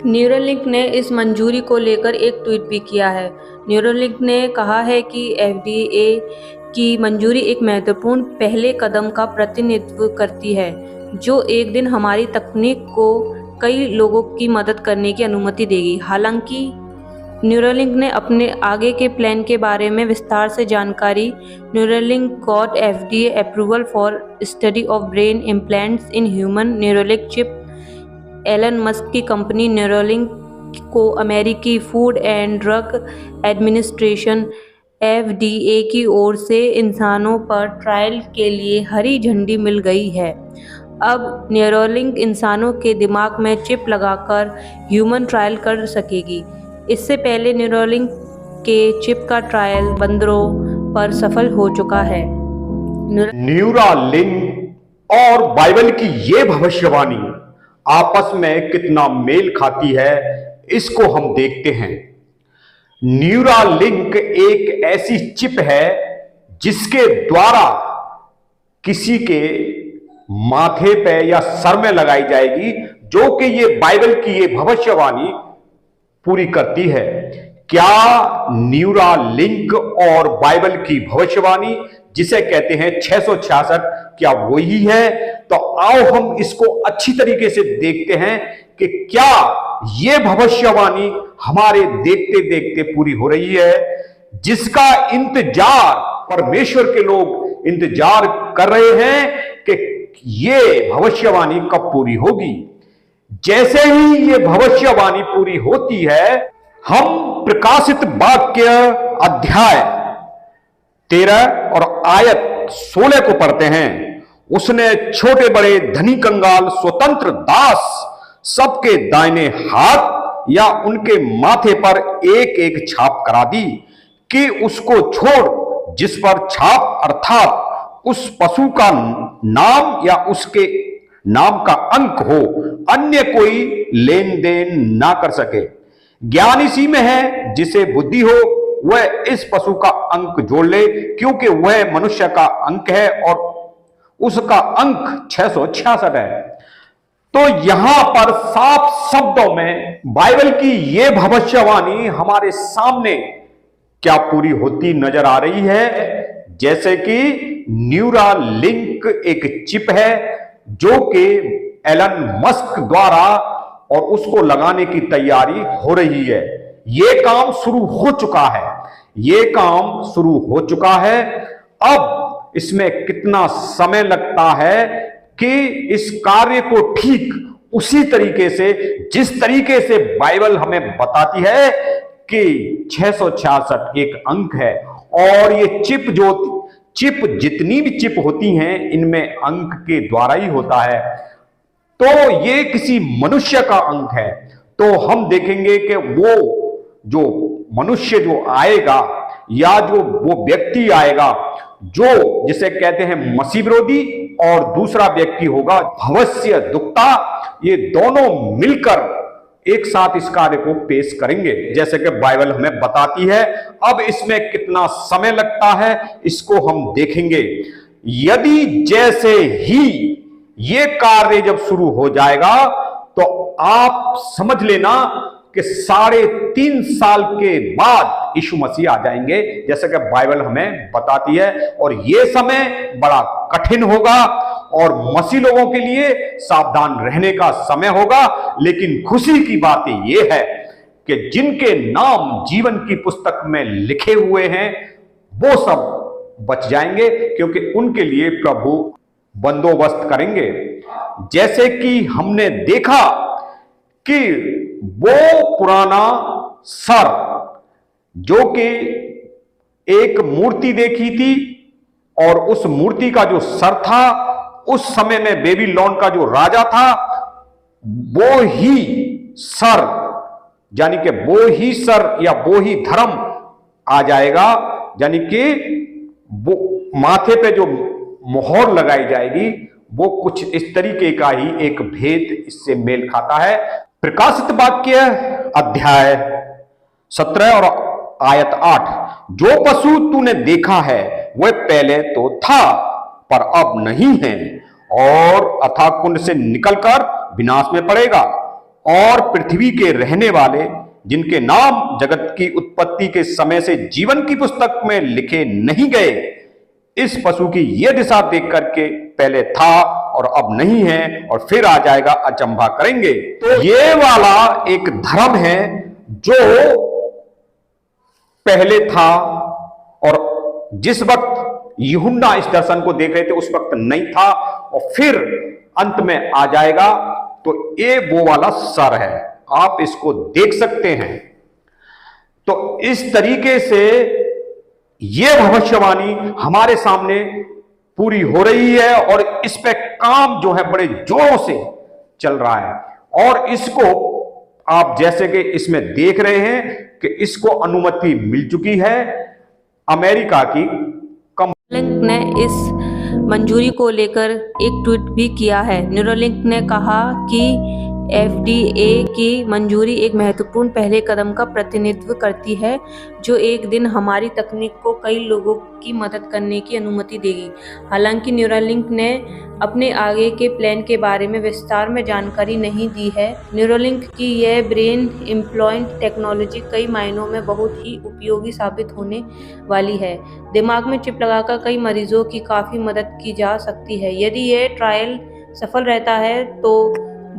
Neuralink ने इस मंजूरी को लेकर एक ट्वीट भी किया है। न्यूरालिंक ने कहा है कि एफडीए की मंजूरी एक महत्वपूर्ण पहले कदम का प्रतिनिधित्व करती है, जो एक दिन हमारी तकनीक को कई लोगों की मदद करने की अनुमति देगी। हालांकि न्यूरालिंक ने अपने आगे के प्लान के बारे में विस्तार से जानकारी। Neuralink got FDA approval for study of brain implants in human Neuralink chip. Elon Musk की कंपनी न्यूरालिंक को अमेरिकी food and drug administration FDA की ओर से इंसानों पर ट्रायल के लिए हरी झंडी मिल गई है। अब न्यूरालिंक इंसानों के दिमाग में चिप लगाकर ह्यूमन ट्रायल कर सकेगी। इससे पहले न्यूरालिंक के चिप का ट्रायल बंदरों पर सफल हो चुका है। न्यूरालिंक और बाइबल की ये भविष्यवाणी आपस में कितना मेल खाती है, इसको हम देखते हैं। न्यूरालिंक एक ऐसी चिप है जिसके द्वारा किसी के माथे पे या सर में लगाई जाएगी, जो कि ये बाइबल की ये भविष्यवाणी पूरी करती है। क्या न्यूरालिंक और बाइबल की भविष्यवाणी जिसे कहते हैं 666, क्या वही है? तो आओ हम इसको अच्छी तरीके से देखते हैं कि क्या यह भविष्यवाणी हमारे देखते देखते पूरी हो रही है, जिसका इंतजार परमेश्वर के लोग इंतजार कर रहे हैं कि यह भविष्यवाणी कब पूरी होगी। जैसे ही यह भविष्यवाणी पूरी होती है, हम प्रकाशित वाक्य अध्याय 13 और आयत 16 को पढ़ते हैं। उसने छोटे बड़े धनी कंगाल स्वतंत्र दास सबके दाहिने हाथ या उनके माथे पर एक एक छाप करा दी कि उसको छोड़ जिस पर छाप अर्थात उस पशु का नाम या उसके नाम का अंक हो, अन्य कोई लेन देन ना कर सके। ज्ञान इसी में है, जिसे बुद्धि हो वह इस पशु का अंक जोड़ ले, क्योंकि वह मनुष्य का अंक है और उसका अंक 666 है। तो यहां पर साफ शब्दों में बाइबल की यह भविष्यवाणी हमारे सामने क्या पूरी होती नजर आ रही है। जैसे कि न्यूरालिंक एक चिप है जो कि एलन मस्क द्वारा और उसको लगाने की तैयारी हो रही है। यह काम शुरू हो चुका है, यह काम शुरू हो चुका है। अब इसमें कितना समय लगता है कि इस कार्य को ठीक उसी तरीके से, जिस तरीके से बाइबल हमें बताती है कि 666 एक अंक है, और ये चिप जितनी भी चिप होती हैं इनमें अंक के द्वारा ही होता है। तो ये किसी मनुष्य का अंक है। तो हम देखेंगे कि वो जो मनुष्य जो आएगा या जो वो व्यक्ति आएगा जो जिसे कहते हैं मसीह विरोधी, और दूसरा व्यक्ति होगा भविष्य दुक्ता, ये दोनों मिलकर एक साथ इस कार्य को पेश करेंगे जैसे कि बाइबल हमें बताती है। अब इसमें कितना समय लगता है इसको हम देखेंगे। यदि जैसे ही ये कार्य जब शुरू हो जाएगा तो आप समझ लेना कि 3.5 साल के बाद यीशु मसीह आ जाएंगे, जैसे कि बाइबल हमें बताती है। और यह समय बड़ा कठिन होगा और मसीह लोगों के लिए सावधान रहने का समय होगा। लेकिन खुशी की बात यह है कि जिनके नाम जीवन की पुस्तक में लिखे हुए हैं वो सब बच जाएंगे, क्योंकि उनके लिए प्रभु बंदोबस्त करेंगे। जैसे कि हमने देखा कि वो पुराना सर जो कि एक मूर्ति देखी थी, और उस मूर्ति का जो सर था उस समय में बेबीलोन का जो राजा था, वो ही सर यानी कि वो ही सर या वो ही धर्म आ जाएगा। यानी कि वो माथे पे जो मोहर लगाई जाएगी वो कुछ इस तरीके का ही एक भेद इससे मेल खाता है। प्रकाशित वाक्य अध्याय 17 और आयत 8, जो पशु तूने देखा है वह पहले तो था पर अब नहीं है, और अथाह कुंड से निकलकर विनाश में पड़ेगा, और पृथ्वी के रहने वाले, जिनके नाम जगत की उत्पत्ति के समय से जीवन की पुस्तक में लिखे नहीं गए, इस पशु की यह दिशा देख करके पहले था और अब नहीं है और फिर आ जाएगा, अचंभा करेंगे। तो ये वाला एक धर्म है जो पहले था और जिस वक्त यूहन्ना इस दर्शन को देख रहे थे उस वक्त नहीं था और फिर अंत में आ जाएगा। तो ये वो वाला सर है, आप इसको देख सकते हैं। तो इस तरीके से ये भविष्यवाणी हमारे सामने पूरी हो रही है और इस पे काम जो है बड़े जोरों से चल रहा है और इसको आप जैसे कि इसमें देख रहे हैं कि इसको अनुमति मिल चुकी है अमेरिका की न्यूरोलिंक ने इस मंजूरी को लेकर एक ट्वीट भी किया है। न्यूरोलिंक ने कहा कि FDA की मंजूरी एक महत्वपूर्ण पहले कदम का प्रतिनिधित्व करती है जो एक दिन हमारी तकनीक को कई लोगों की मदद करने की अनुमति देगी। हालांकि न्यूरोलिंक ने अपने आगे के प्लान के बारे में विस्तार में जानकारी नहीं दी है। न्यूरोलिंक की यह ब्रेन इम्प्लांट टेक्नोलॉजी कई मायनों में बहुत ही उपयोगी साबित होने वाली है। दिमाग में चिप लगाकर कई मरीजों की काफ़ी मदद की जा सकती है। यदि यह ट्रायल सफल रहता है तो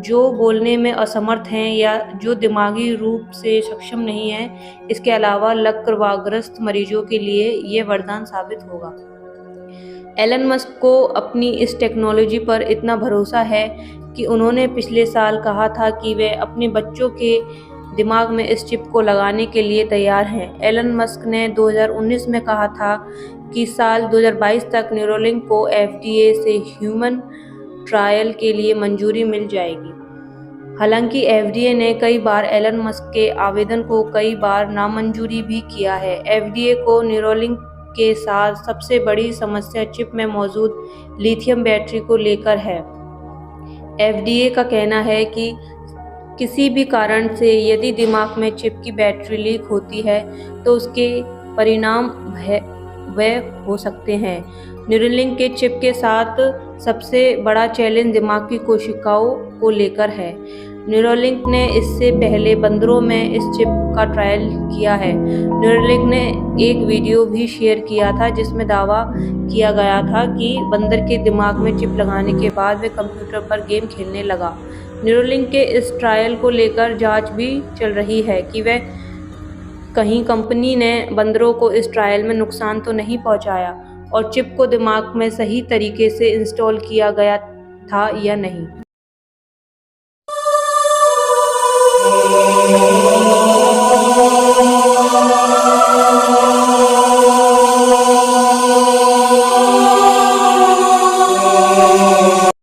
जो बोलने में असमर्थ हैं या जो दिमागी रूप से सक्षम नहीं हैं, इसके अलावा लकवाग्रस्त मरीजों के लिए ये वरदान साबित होगा। एलन मस्क को अपनी इस टेक्नोलॉजी पर इतना भरोसा है कि उन्होंने पिछले साल कहा था कि वे अपने बच्चों के दिमाग में इस चिप को लगाने के लिए तैयार हैं। एलन मस्क ने 2019 में कहा था कि साल 2022 तक न्यूरोलिंक को FDA से ह्यूमन ट्रायल के लिए मंजूरी मिल जाएगी। हालांकि FDA ने कई बार एलन मस्क के आवेदन को कई बार नामंजूरी भी किया है। FDA को न्यूरोलिंक के साथ सबसे बड़ी समस्या चिप में मौजूद लिथियम बैटरी को लेकर है। FDA का कहना है कि किसी भी कारण से यदि दिमाग में चिप की बैटरी लीक होती है तो उसके परिणाम भयावह हो सकते हैं। न्यूरोलिंक के चिप के साथ सबसे बड़ा चैलेंज दिमाग की कोशिकाओं को लेकर है। न्यूरोलिंक ने इससे पहले बंदरों में इस चिप का ट्रायल किया है। न्यूरोलिंक ने एक वीडियो भी शेयर किया था जिसमें दावा किया गया था कि बंदर के दिमाग में चिप लगाने के बाद वे कंप्यूटर पर गेम खेलने लगा। न्यूरोलिंक के इस ट्रायल को लेकर जांच भी चल रही है कि वह कहीं कंपनी ने बंदरों को इस ट्रायल में नुकसान तो नहीं पहुंचाया और चिप को दिमाग में सही तरीके से इंस्टॉल किया गया था या नहीं।